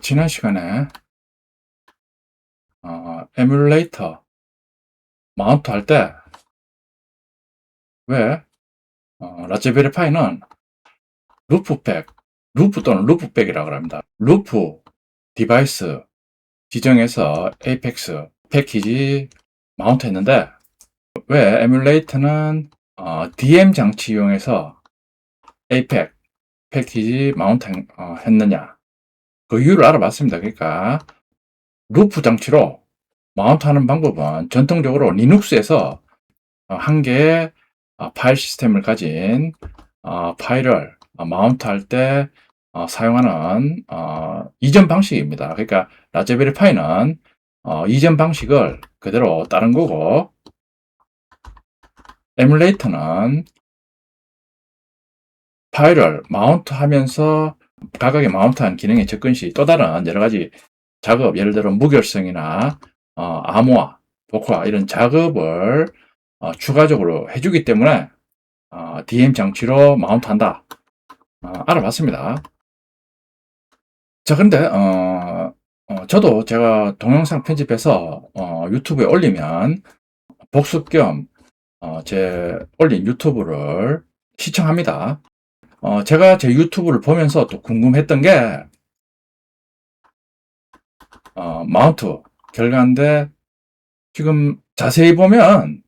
지난 시간에 에뮬레이터 마운트 할 때 왜 라즈베리 파이는 루프 또는 루프백이라고 합니다. 루프 디바이스 지정해서 에이펙스 패키지 마운트 했는데 왜 에뮬레이터는 DM 장치 이용해서 에이펙 패키지 마운트 했느냐, 그 이유를 알아봤습니다. 그러니까 루프 장치로 마운트하는 방법은 전통적으로 리눅스에서 한 개의 파일 시스템을 가진 파일을 마운트할 때 사용하는 이전 방식입니다. 그러니까 라즈베리 파이는 이전 방식을 그대로 따른 거고, 에뮬레이터는 파일을 마운트하면서 각각의 마운트한 기능의 접근 시 또 다른 여러 가지 작업, 예를 들어 무결성이나 암호화, 독화 이런 작업을 추가적으로 해주기 때문에 DM 장치로 마운트한다. 알아봤습니다. 자, 근데 저도 제가 동영상 편집해서 유튜브에 올리면 복습 겸 제 올린 유튜브를 시청합니다. 제가 제 유튜브를 보면서 또 궁금했던 게 마운트 결과인데, 지금 자세히 보면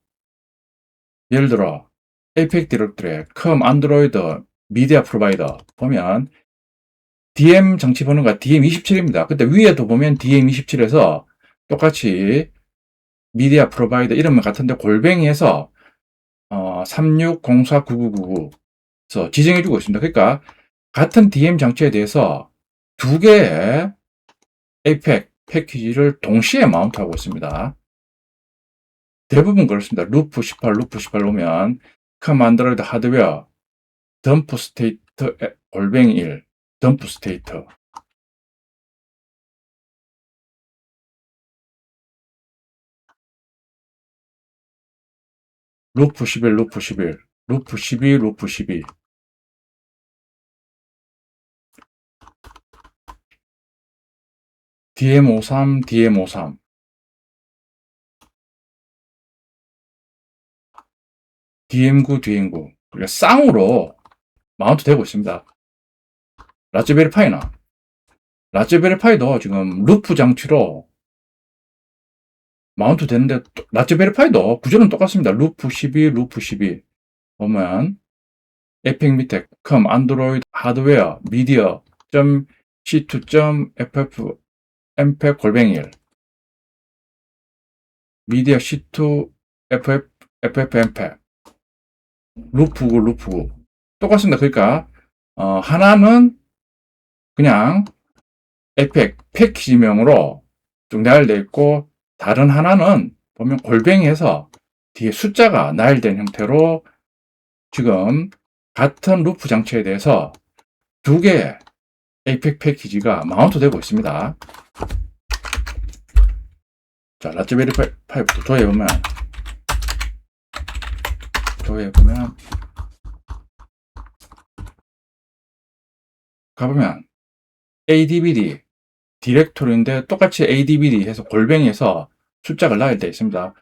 예를 들어 에이펙 디렉토리, 컴 안드로이드 미디어 프로바이더 보면 DM 장치 번호가 DM27입니다. 근데 위에도 보면 DM27에서 똑같이 미디어 프로바이더 이름은 같은데 골뱅이에서 36049999에서 지정해주고 있습니다. 그러니까 같은 DM 장치에 대해서 두 개의 에이펙 패키지를 동시에 마운트하고 있습니다. 대부분 그렇습니다. 루프 18 오면 컴 안드로이드 하드웨어 덤프 스테이트 골뱅이 1 덤프 스테이트, 루프 11 루프 11 루프 12 루프 12, DM53 DM53, DM9 DM9, 그러니까 쌍으로 마운트 되고 있습니다. 라즈베리 파이도 지금 루프 장치로 마운트 되는데, 라즈베리 파이도 구조는 똑같습니다. 루프 12 루프 12 보면 에픽 밑에 컴 안드로이드 하드웨어 미디어 c2.ff mpeg 골뱅이 1 미디어 c2 ff mpeg 루프 9 똑같습니다. 그러니까 하나는 그냥 에펙 패키지명으로 쭉 나열되어 있고, 다른 하나는 보면 골뱅이에서 뒤에 숫자가 나열된 형태로 지금 같은 루프 장치에 대해서 두 개의 에이펙 패키지가 마운트 되고 있습니다. 자, 라즈베리 파이부터 조회해보면 가보면 ADBD 디렉토리인데 똑같이 ADBD 해서 골뱅이에서 숫자가 나열되어 있습니다.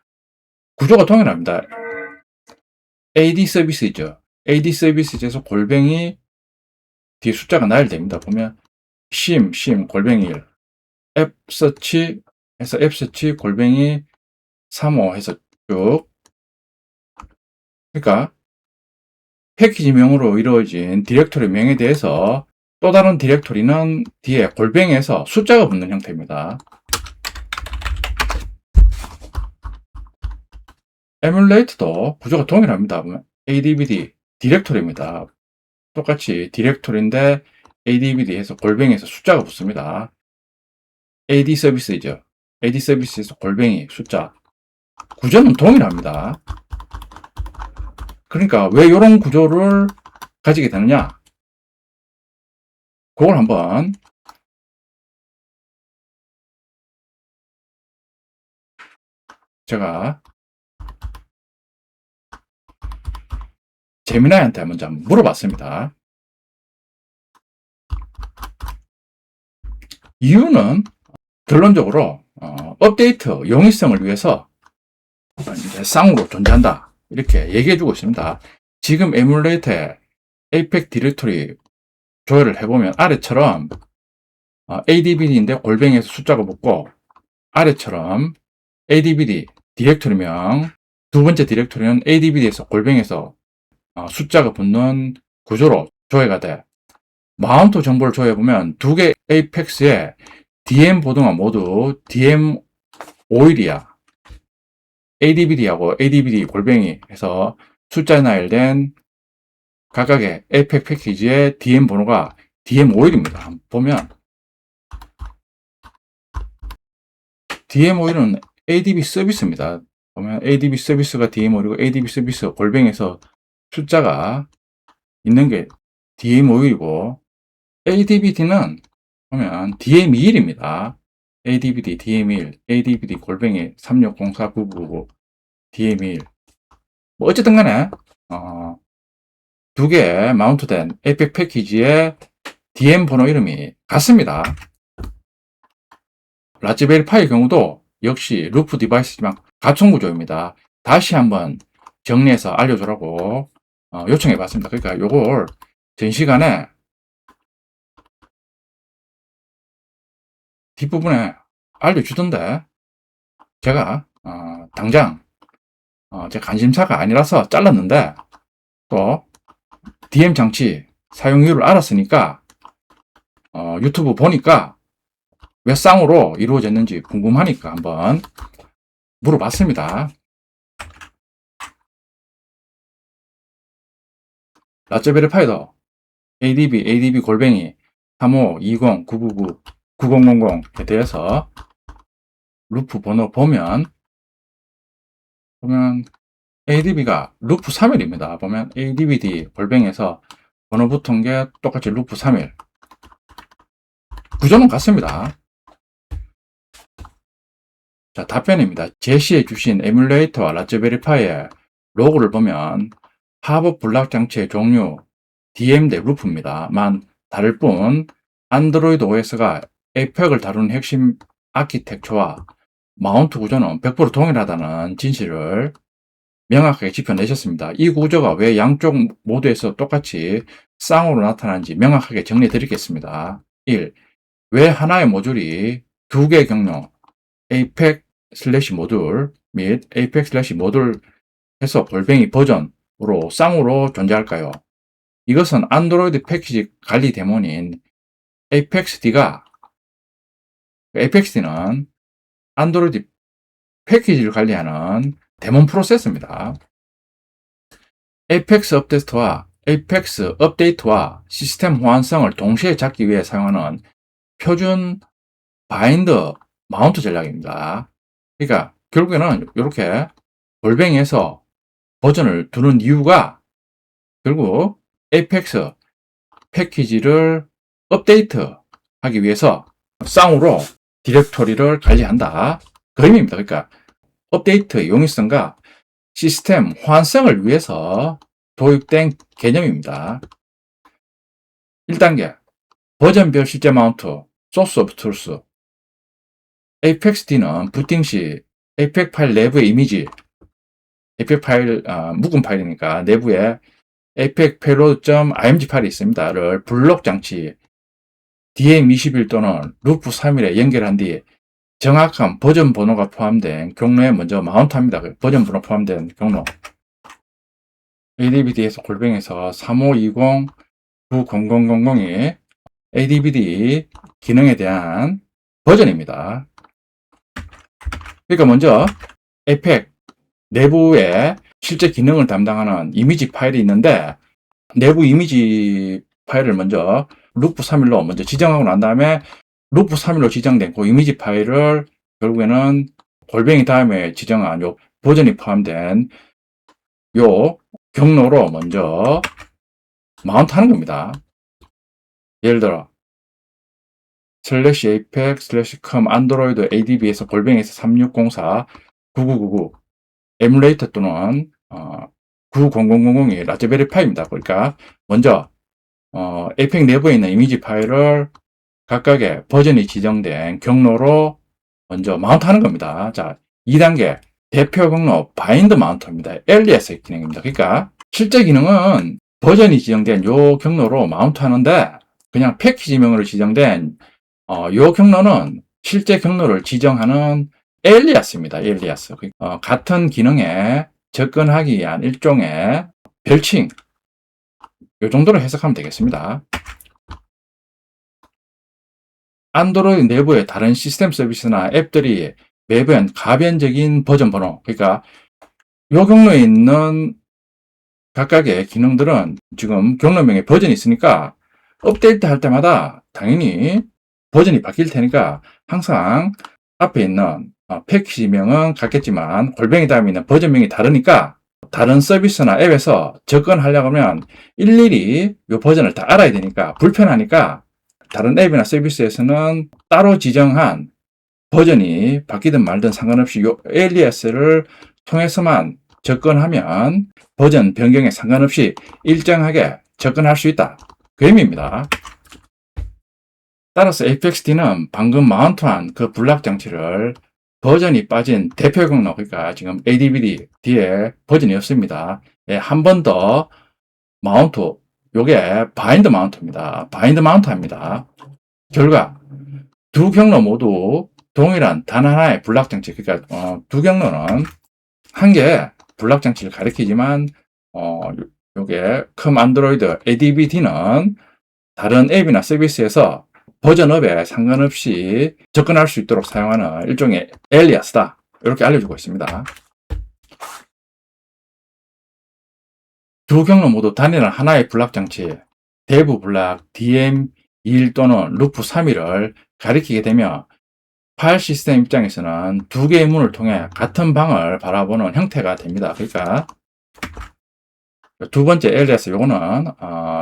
구조가 동일합니다. AD 서비스죠. AD 서비스에서 골뱅이 뒤에 숫자가 나열됩니다. 보면 심 골뱅이 1, 앱서치 해서 앱서치 골뱅이 35 해서 쭉, 그러니까 패키지명으로 이루어진 디렉토리 명에 대해서 또 다른 디렉토리는 뒤에 골뱅이에서 숫자가 붙는 형태입니다. 에뮬레이터도 구조가 동일합니다. ADBD 디렉토리입니다. 똑같이 디렉토리인데 ADBD 해서 골뱅이에서 숫자가 붙습니다. AD 서비스이죠. AD 서비스에서 골뱅이 숫자, 구조는 동일합니다. 그러니까 왜 이런 구조를 가지게 되느냐, 그걸 한번 제가 제미나이한테 먼저 한번 물어봤습니다. 이유는 결론적으로 업데이트 용이성을 위해서 이제 쌍으로 존재한다. 이렇게 얘기해주고 있습니다. 지금 에뮬레이터에 에이펙 디렉토리 조회를 해보면 아래처럼 ADBD인데 골뱅이에서 숫자가 붙고 아래처럼 ADBD 디렉토리명 두 번째 디렉토리는 ADBD에서 골뱅이에서 숫자가 붙는 구조로 조회가 돼. 마운트 정보를 조회해보면 두 개 에이펙스에 DM 보드가 모두 DM 오일이야. ADBD하고 ADBD 골뱅이 해서 숫자에 나열된 각각의 에이펙 패키지의 DM 번호가 DM 오일입니다. 보면 DM 오일은 ADB 서비스입니다. 보면 ADB 서비스가 DM 오일이고 ADB 서비스 골뱅이에서 숫자가 있는 게 DM 오일이고 ADBD는 보면 DM21입니다. ADBD DM1, ADBD 골뱅이 36049999 DM1. 뭐 어쨌든 간에 두 개 마운트된 에이펙 패키지의 DM 번호 이름이 같습니다. 라즈베리 파이의 경우도 역시 루프 디바이스지만 같은 구조입니다. 다시 한번 정리해서 알려주라고 요청해 봤습니다. 그러니까 요걸 전 시간에 뒷부분에 알려주던데 제가 당장 제 관심사가 아니라서 잘랐는데 또 DM 장치 사용 이유를 알았으니까 유튜브 보니까 왜 쌍으로 이루어졌는지 궁금하니까 한번 물어봤습니다. 라즈베리 파이도 ADB 골뱅이 3520-999-9000에 대해서 루프 번호 보면 ADB가 루프 3일입니다. 보면 ADBD 골뱅이에서 번호 붙은 게 똑같이 루프 3일. 구조는 같습니다. 자, 답변입니다. 제시해 주신 에뮬레이터와 라즈베리 파이의 로고를 보면 하버 블락 장치의 종류 DM 대 루프입니다. 만 다를 뿐 안드로이드 OS가 에이펙을 다루는 핵심 아키텍처와 마운트 구조는 100% 동일하다는 진실을 명확하게 짚어내셨습니다. 이 구조가 왜 양쪽 모드에서 똑같이 쌍으로 나타나는지 명확하게 정리해 드리겠습니다. 1. 왜 하나의 모듈이 두 개의 경로 에이펙 슬래시 모듈 및 에이펙 슬래시 모듈 해서 골뱅이 버전으로 쌍으로 존재할까요? 이것은 안드로이드 패키지 관리 데몬인 에이펙스D가 에이펙스D는 안드로이드 패키지를 관리하는 데몬 프로세스입니다. 에이펙스 업데이트와 시스템 호환성을 동시에 잡기 위해 사용하는 표준 바인드 마운트 전략입니다. 그러니까 결국에는 이렇게 골뱅이에서 버전을 두는 이유가 결국 에이펙스 패키지를 업데이트 하기 위해서 쌍으로 디렉토리를 관리한다. 그 의미입니다. 그러니까 업데이트 용이성과 시스템 호환성을 위해서 도입된 개념입니다. 1단계 버전별 실제 마운트 소스 오브 트루스 에이펙스D는 부팅 시 에이펙 파일 내부의 이미지 에이펙 파일 묵은 파일이니까 내부에 에이펙 payload.img 파일이 있습니다.를 블록 장치 DM21 또는 루프 3일에 연결한 뒤 정확한 버전 번호가 포함된 경로에 먼저 마운트합니다. 버전 번호 포함된 경로 ADBD에서 골뱅이에서 3520-90000이 ADBD 기능에 대한 버전입니다. 그러니까 먼저 에이펙 내부에 실제 기능을 담당하는 이미지 파일이 있는데 내부 이미지 파일을 먼저 루프 3일로 먼저 지정하고 난 다음에 루프 3일로 지정된 그 이미지 파일을 결국에는 골뱅이 다음에 지정한 요 버전이 포함된 요 경로로 먼저 마운트 하는 겁니다. 예를 들어 /apex/com 안드로이드 ADB에서 골뱅이에서 3604-9999 에뮬레이터 또는 90000이 라즈베리 파이입니다. 그러니까 먼저 에이펙 내부에 있는 이미지 파일을 각각의 버전이 지정된 경로로 먼저 마운트하는 겁니다. 자, 2단계 대표 경로 바인드 마운트입니다. 엘리아스 기능입니다. 그러니까 실제 기능은 버전이 지정된 요 경로로 마운트하는데 그냥 패키지명으로 지정된 요 경로는 실제 경로를 지정하는 엘리아스입니다. 엘리아스. 같은 기능에 접근하기 위한 일종의 별칭, 요 정도로 해석하면 되겠습니다. 안드로이드 내부의 다른 시스템 서비스나 앱들이 매번 가변적인 버전 번호, 그러니까 요 경로에 있는 각각의 기능들은 지금 경로명에 버전이 있으니까 업데이트 할 때마다 당연히 버전이 바뀔 테니까 항상 앞에 있는 패키지명은 같겠지만 골뱅이 다음에 있는 버전명이 다르니까 다른 서비스나 앱에서 접근하려고 하면 일일이 이 버전을 다 알아야 되니까 불편하니까 다른 앱이나 서비스에서는 따로 지정한 버전이 바뀌든 말든 상관없이 이 alias를 통해서만 접근하면 버전 변경에 상관없이 일정하게 접근할 수 있다. 그 의미입니다. 따라서 apexD는 방금 마운트한 그 블락 장치를 버전이 빠진 대표 경로, 그러니까 지금 ADBD 뒤에 버전이 없습니다. 예, 한 번 더 마운트, 요게 바인드 마운트입니다. 바인드 마운트 합니다. 결과 두 경로 모두 동일한 단 하나의 블락 장치, 그러니까 두 경로는 한 개의 블락 장치를 가리키지만 요게 컴 안드로이드 ADBD는 다른 앱이나 서비스에서 버전업에 상관없이 접근할 수 있도록 사용하는 일종의 엘리아스다. 이렇게 알려주고 있습니다. 두 경로 모두 단일한 하나의 블락 장치, 대부 블락 DM21 또는 루프 3일을 가리키게 되며 파일 시스템 입장에서는 두 개의 문을 통해 같은 방을 바라보는 형태가 됩니다. 그러니까 두 번째 엘리아스, 요거는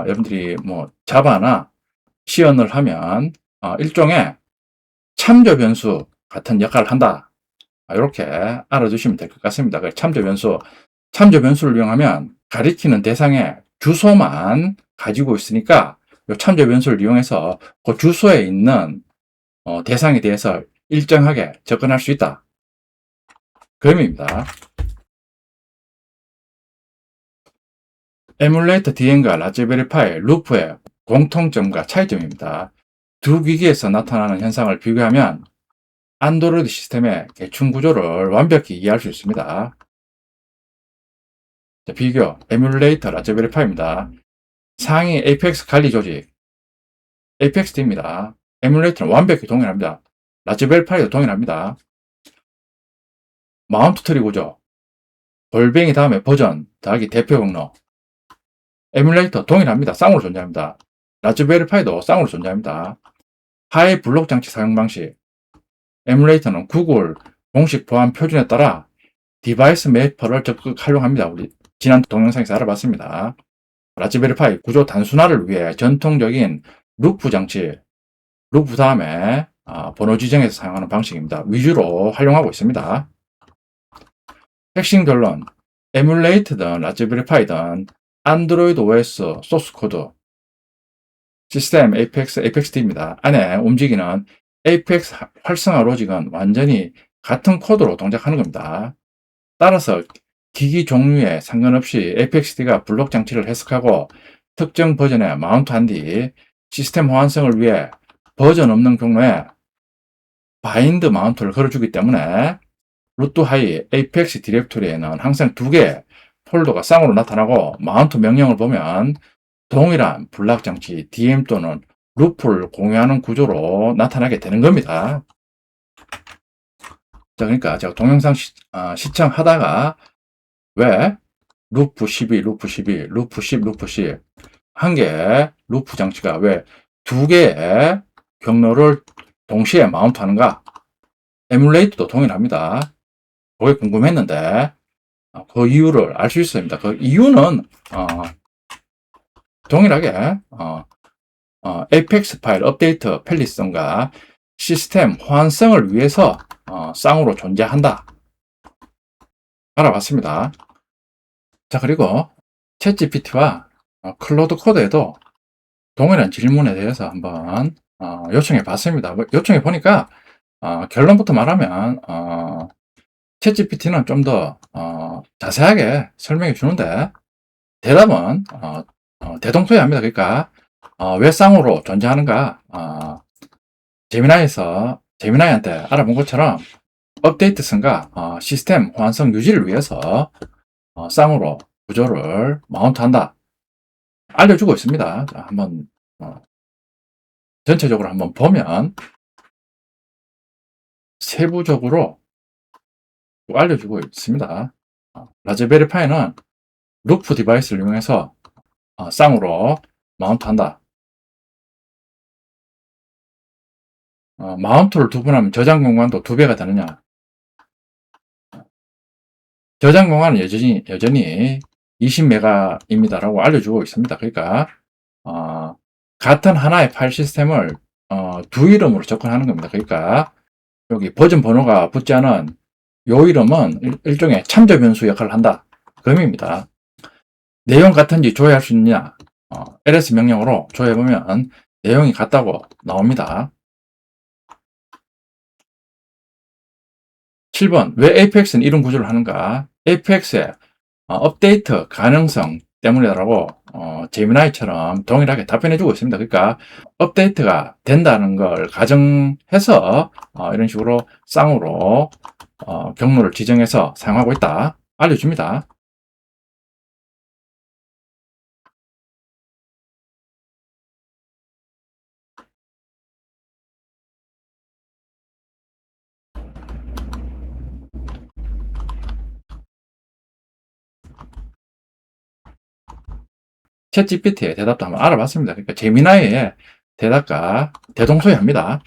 여러분들이 뭐 자바나 시연을 하면 일종의 참조 변수 같은 역할을 한다. 이렇게 알아두시면 될 것 같습니다. 참조 변수를 이용하면 가리키는 대상의 주소만 가지고 있으니까 이 참조 변수를 이용해서 그 주소에 있는 대상에 대해서 일정하게 접근할 수 있다. 그 의미입니다. 에뮬레이터 DM과 라즈베리 파이 루프의 공통점과 차이점입니다. 두 기기에서 나타나는 현상을 비교하면 안드로이드 시스템의 계층 구조를 완벽히 이해할 수 있습니다. 자, 비교, 에뮬레이터 라즈베리 파이입니다. 상위 APEX 관리 조직, apexD입니다. 에뮬레이터는 완벽히 동일합니다. 라즈베리 파이도 동일합니다. 마운트 트리 구조, 골뱅이 다음에 버전, 더하기 대표 경로, 에뮬레이터 동일합니다. 쌍으로 존재합니다. 라즈베리 파이도 쌍으로 존재합니다. 하이 블록 장치 사용 방식, 에뮬레이터는 구글 공식 보안 표준에 따라 디바이스 매퍼를 적극 활용합니다. 우리 지난 동영상에서 알아봤습니다. 라즈베리 파이 구조 단순화를 위해 전통적인 루프 장치, 루프 다음에 번호 지정에서 사용하는 방식입니다. 위주로 활용하고 있습니다. 핵심 결론, 에뮬레이트든 라즈베리 파이든 안드로이드 OS 소스 코드, 시스템 apexD입니다. 안에 움직이는 apex 활성화 로직은 완전히 같은 코드로 동작하는 겁니다. 따라서 기기 종류에 상관없이 apexD가 블록 장치를 해석하고 특정 버전에 마운트한 뒤 시스템 호환성을 위해 버전 없는 경로에 바인드 마운트를 걸어주기 때문에 루트 하이 apex 디렉토리에는 항상 두 개의 폴더가 쌍으로 나타나고 마운트 명령을 보면 동일한 블락 장치 DM 또는 루프를 공유하는 구조로 나타나게 되는 겁니다. 자, 그러니까 제가 동영상 시청하다가 왜 루프 12, 루프 12, 루프 10, 루프 10 한 개의 루프 장치가 왜 두 개의 경로를 동시에 마운트 하는가? 에뮬레이터도 동일합니다. 그게 궁금했는데 그 이유를 알 수 있습니다. 그 이유는 동일하게 apex 파일 업데이트 편리성과 시스템 호환성을 위해서 쌍으로 존재한다. 알아봤습니다. 자, 그리고 챗GPT와 클로드 코드에도 동일한 질문에 대해서 한번 요청해 봤습니다. 요청해 보니까 결론부터 말하면 챗GPT는 좀 더 자세하게 설명해 주는데 대답은 대동소이합니다. 그러니까 왜 쌍으로 존재하는가 제미나이한테 알아본 것처럼 업데이트성과 시스템 호환성 유지를 위해서 쌍으로 구조를 마운트한다 알려주고 있습니다. 자, 한번 전체적으로 한번 보면 세부적으로 알려주고 있습니다. 라즈베리 파이는 루프 디바이스를 이용해서 쌍으로 마운트한다. 마운트를 두 번 하면 저장 공간도 2배가 되느냐? 저장 공간은 여전히 20메가입니다라고 알려주고 있습니다. 그러니까 같은 하나의 파일 시스템을 두 이름으로 접근하는 겁니다. 그러니까 여기 버전 번호가 붙지 않은 요 이름은 일종의 참조 변수 역할을 한다. 그 의미입니다. 내용 같은지 조회할 수 있느냐? ls 명령으로 조회해보면 내용이 같다고 나옵니다. 7번 왜 APX는 이런 구조를 하는가? APX의 업데이트 가능성 때문이라고 제미나이처럼 동일하게 답변해주고 있습니다. 그러니까 업데이트가 된다는 걸 가정해서 이런 식으로 쌍으로 경로를 지정해서 사용하고 있다 알려줍니다. 챗GPT의 대답도 한번 알아봤습니다. 그러니까 제미나이의 대답과 대동소이합니다.